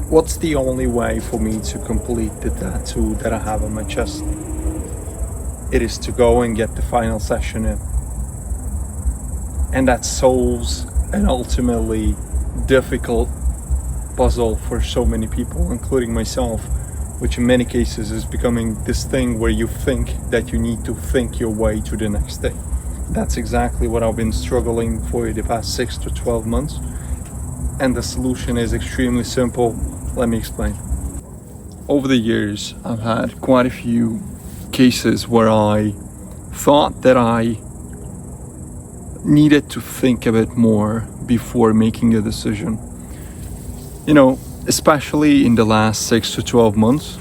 what's the only way for me to complete the tattoo that I have on my chest? It is to go and get the final session in. And that solves an ultimately difficult puzzle for so many people, including myself, which in many cases is becoming this thing where you think that you need to think your way to the next thing. That's exactly what I've been struggling for the past 6 to 12 months. And the solution is extremely simple. Let me explain. Over the years, I've had quite a few cases where I thought that I needed to think a bit more before making a decision. Especially in the last 6 to 12 months,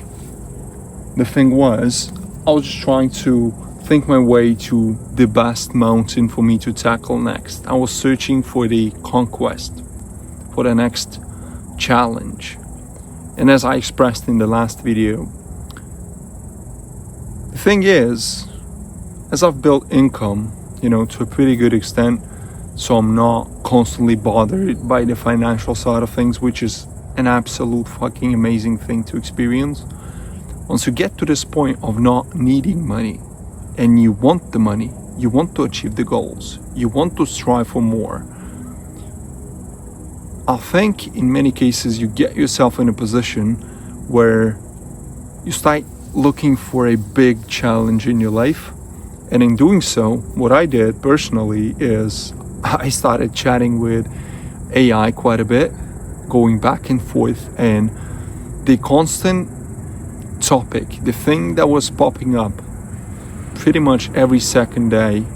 the thing was, I was just trying to think my way to the best mountain for me to tackle next. I was searching for the conquest, for the next challenge. And as I expressed in the last video, the thing is, as I've built income, to a pretty good extent, so I'm not constantly bothered by the financial side of things, which is an absolute fucking amazing thing to experience. Once you get to this point of not needing money, and you want the money, you want to achieve the goals, you want to strive for more, I think in many cases you get yourself in a position where you start looking for a big challenge in your life. And in doing so, what I did personally is I started chatting with AI quite a bit, going back and forth, and the constant topic, the thing that was popping up pretty much every second day,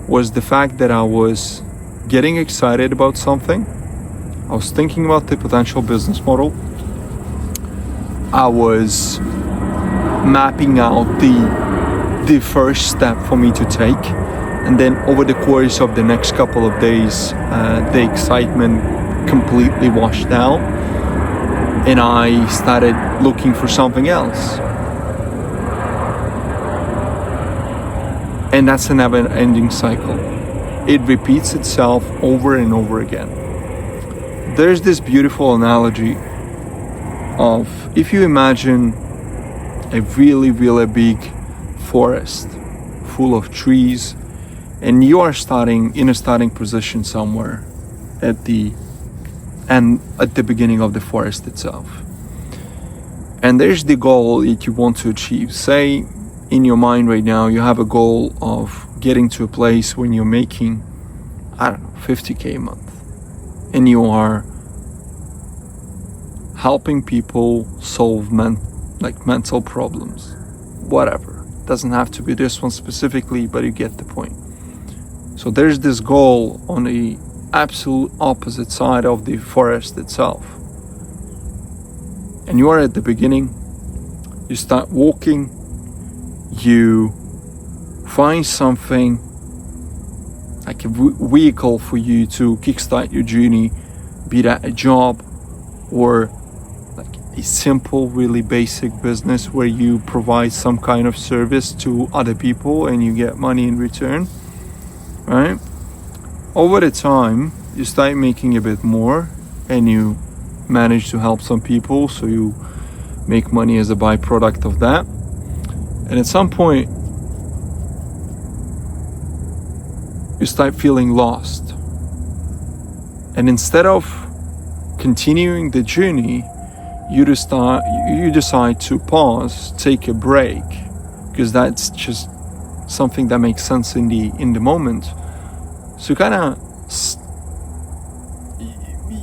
was the fact that I was getting excited about something. I was thinking about the potential business model. I was mapping out the first step for me to take, and then over the course of the next couple of days, the excitement completely washed out, and I started looking for something else. And that's a never-ending cycle. It repeats itself over and over again. There's this beautiful analogy of, if you imagine a really, really big forest full of trees, and you are in a starting position somewhere at the beginning of the forest itself, and there's the goal that you want to achieve. Say in your mind right now you have a goal of getting to a place when you're making, I don't know, 50k a month, and you are helping people solve mental problems, whatever. Doesn't have to be this one specifically, but you get the point. So there's this goal on the absolute opposite side of the forest itself, and you are at the beginning. You start walking, you find something like a vehicle for you to kickstart your journey, be that a job or a simple, really basic business where you provide some kind of service to other people and you get money in return, right? Over the time, you start making a bit more and you manage to help some people, so you make money as a byproduct of that. And at some point, you start feeling lost. And instead of continuing the journey, you decide to pause, take a break, because that's just something that makes sense in the moment. So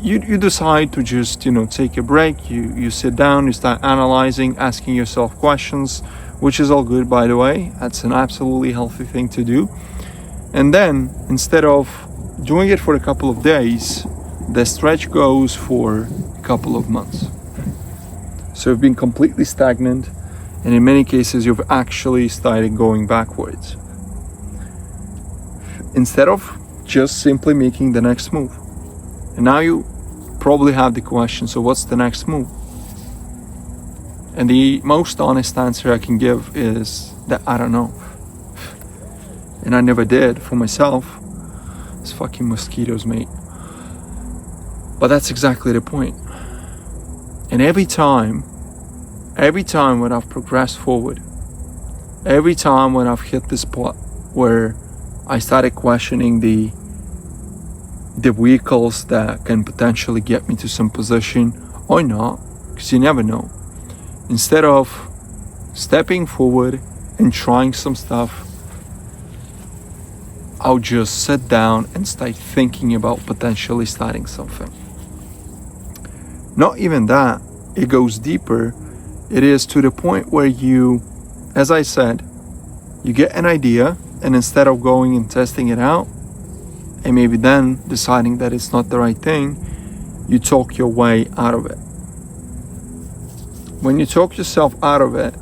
you decide to just take a break. You sit down, you start analyzing, asking yourself questions, which is all good, by the way. That's an absolutely healthy thing to do. And then instead of doing it for a couple of days, the stretch goes for a couple of months. So you've been completely stagnant, and in many cases you've actually started going backwards, instead of just simply making the next move. And now you probably have the question, so what's the next move? And the most honest answer I can give is that I don't know. And I never did for myself. It's fucking mosquitoes, mate. But that's exactly the point. And every time when I've progressed forward, every time when I've hit this spot where I started questioning the vehicles that can potentially get me to some position or not, because you never know. Instead of stepping forward and trying some stuff, I'll just sit down and start thinking about potentially starting something. Not even that, it goes deeper. It is to the point where you, as I said, you get an idea, and instead of going and testing it out and maybe then deciding that it's not the right thing, you talk your way out of it. When you talk yourself out of it,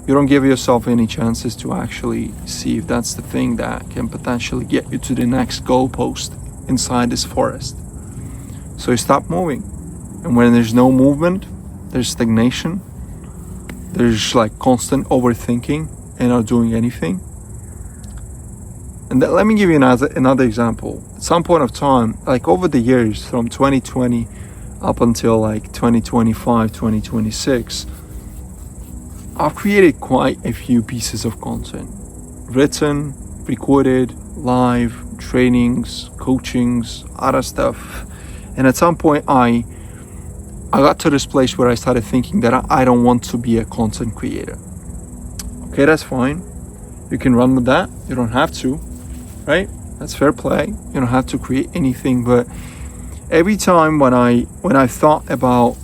you don't give yourself any chances to actually see if that's the thing that can potentially get you to the next goalpost inside this forest. So you stop moving. And when there's no movement, there's stagnation. There's like constant overthinking and not doing anything. And let me give you another example. At some point of time, like over the years, from 2020 up until like 2025, 2026, I've created quite a few pieces of content. Written, recorded, live, trainings, coachings, other stuff. And at some point I got to this place where I started thinking that I don't want to be a content creator. Okay, that's fine. You can run with that. You don't have to, right? That's fair play. You don't have to create anything. But every time when I thought about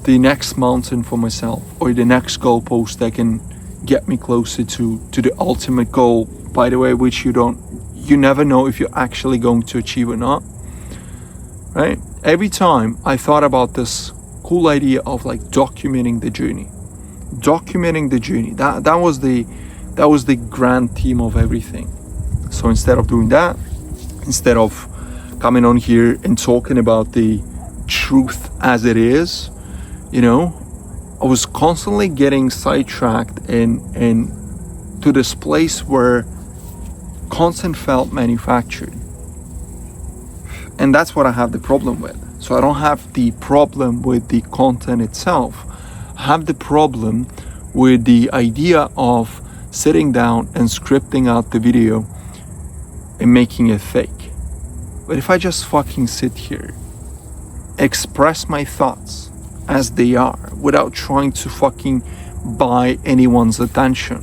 the next mountain for myself or the next goalpost that can get me closer to the ultimate goal, by the way, which you never know if you're actually going to achieve or not, right? Every time I thought about this cool idea of like documenting the journey. That was the grand theme of everything. So instead of doing that, instead of coming on here and talking about the truth as it is, I was constantly getting sidetracked and to this place where content felt manufactured. And that's what I have the problem with. So I don't have the problem with the content itself. I have the problem with the idea of sitting down and scripting out the video and making it fake. But if I just fucking sit here, express my thoughts as they are without trying to fucking buy anyone's attention,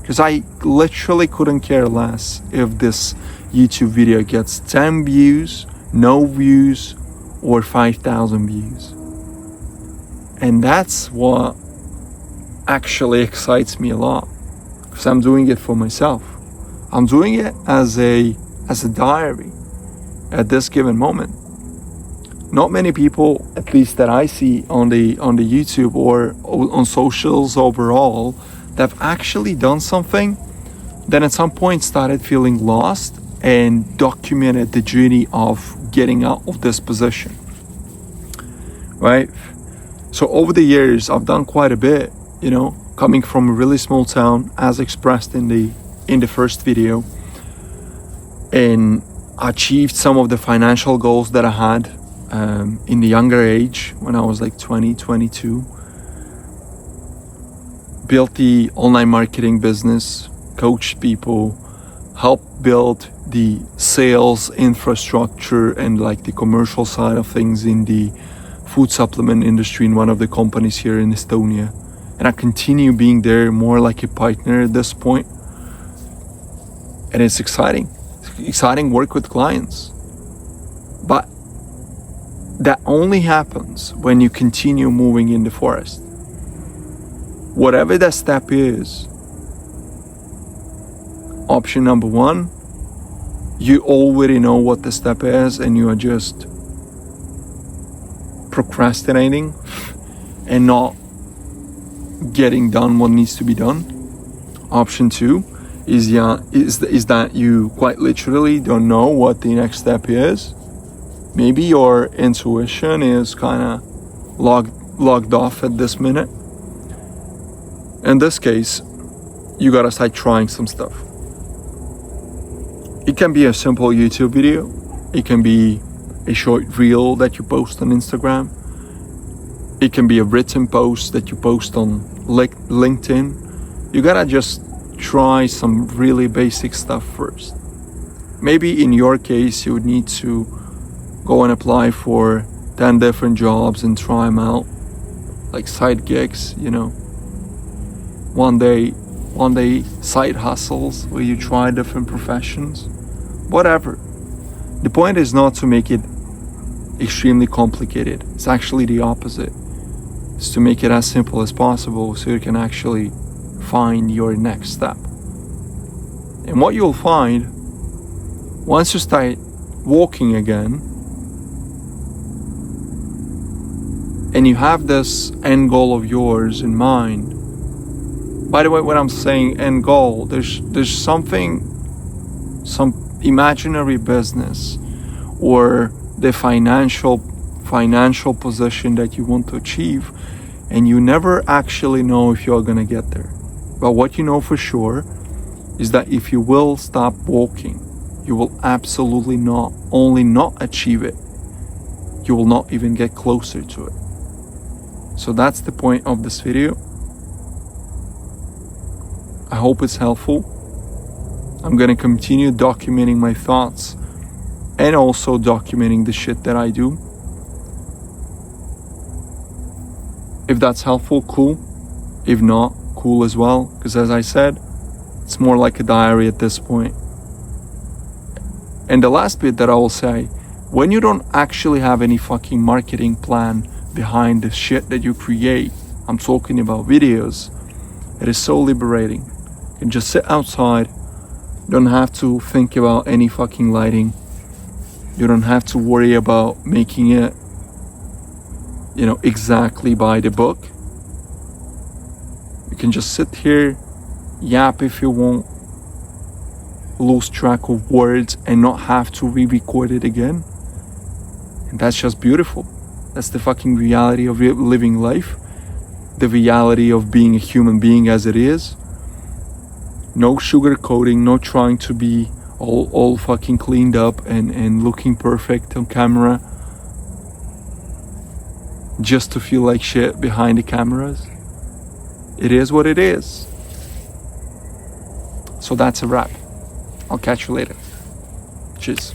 because I literally couldn't care less if this YouTube video gets 10 views, no views, or 5,000 views. And that's what actually excites me a lot, because I'm doing it for myself. I'm doing it as a diary at this given moment. Not many people, at least that I see on the YouTube or on socials overall, that have actually done something, then at some point started feeling lost and documented the journey of getting out of this position, right? So over the years, I've done quite a bit, coming from a really small town, as expressed in the first video, and achieved some of the financial goals that I had in the younger age when I was like 20, 22. Built the online marketing business, coached people, helped build the sales infrastructure and like the commercial side of things in the food supplement industry in one of the companies here in Estonia. And I continue being there more like a partner at this point. And it's exciting. Exciting work with clients. But that only happens when you continue moving in the forest. Whatever that step is, option number one, you already know what the step is and you are just procrastinating and not getting done what needs to be done. Option two is that you quite literally don't know what the next step is. Maybe your intuition is kind of logged off at this minute. In this case, you gotta start trying some stuff. It can be a simple YouTube video. It can be a short reel that you post on Instagram. It can be a written post that you post on LinkedIn. You gotta just try some really basic stuff first. Maybe in your case, you would need to go and apply for 10 different jobs and try them out, like side gigs, you know. One day side hustles where you try different professions, whatever. The point is not to make it extremely complicated. It's actually the opposite. It's to make it as simple as possible so you can actually find your next step. And what you'll find once you start walking again and you have this end goal of yours in mind. By the way, when I'm saying end goal, there's some imaginary business or the financial position that you want to achieve, and you never actually know if you're gonna get there. But what you know for sure is that if you will stop walking, you will absolutely not only not achieve it, you will not even get closer to it. So that's the point of this video. I hope it's helpful. I'm gonna continue documenting my thoughts and also documenting the shit that I do. If that's helpful, cool. If not, cool as well. Because as I said, it's more like a diary at this point. And the last bit that I will say, when you don't actually have any fucking marketing plan behind the shit that you create, I'm talking about videos, it is so liberating. You can just sit outside, don't have to think about any fucking lighting. You don't have to worry about making it, you know, exactly by the book. You can just sit here, yap if you want, lose track of words and not have to re-record it again. And that's just beautiful. That's the fucking reality of living life. The reality of being a human being as it is. No sugarcoating, no trying to be all fucking cleaned up and looking perfect on camera just to feel like shit behind the cameras. It is what it is. So that's a wrap. I'll catch you later. Cheers.